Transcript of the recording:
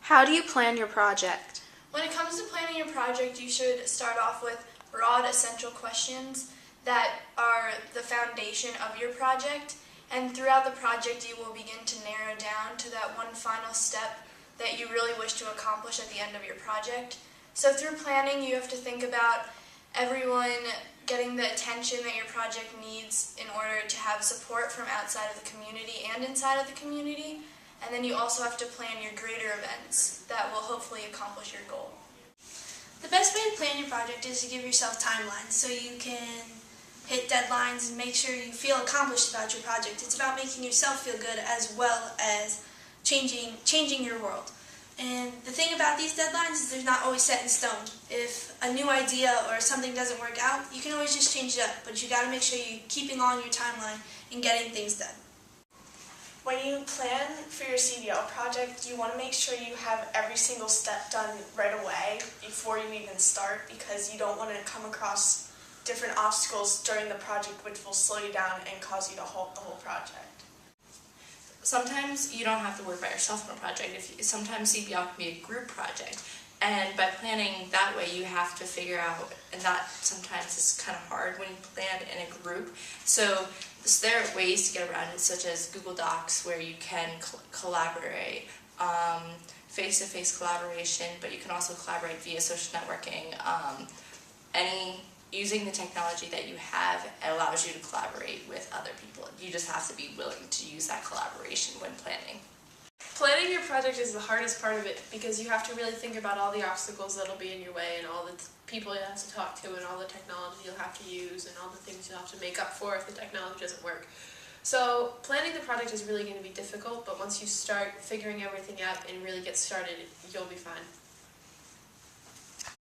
How do you plan your project? When it comes to planning your project, you should start off with broad essential questions that are the foundation of your project, and throughout the project you will begin to narrow down to that one final step that you really wish to accomplish at the end of your project. So through planning, you have to think about everyone getting the attention that your project needs in order to have support from outside of the community and inside of the community. And then you also have to plan your greater events that will hopefully accomplish your goal. The best way to plan your project is to give yourself timelines so you can hit deadlines and make sure you feel accomplished about your project. It's about making yourself feel good as well as changing your world. And the thing about these deadlines is they're not always set in stone. If a new idea or something doesn't work out, you can always just change it up, but you got to make sure you're keeping on your timeline and getting things done. When you plan for your CBL project, you want to make sure you have every single step done right away before you even start, because you don't want to come across different obstacles during the project which will slow you down and cause you to halt the whole project. Sometimes you don't have to work by yourself on a project. Sometimes CBL can be a group project, and by planning that way you have to figure out, and that sometimes is kind of hard when you plan in a group. So there are ways to get around it, such as Google Docs, where you can collaborate, face-to-face collaboration, but you can also collaborate via social networking. Using the technology that you have allows you to collaborate with other people. You just have to be willing to use that collaboration when planning. Planning your project is the hardest part of it because you have to really think about all the obstacles that'll be in your way and all the people you have to talk to and all the technology you'll have to use and all the things you'll have to make up for if the technology doesn't work. So planning the project is really going to be difficult, but once you start figuring everything out and really get started, you'll be fine.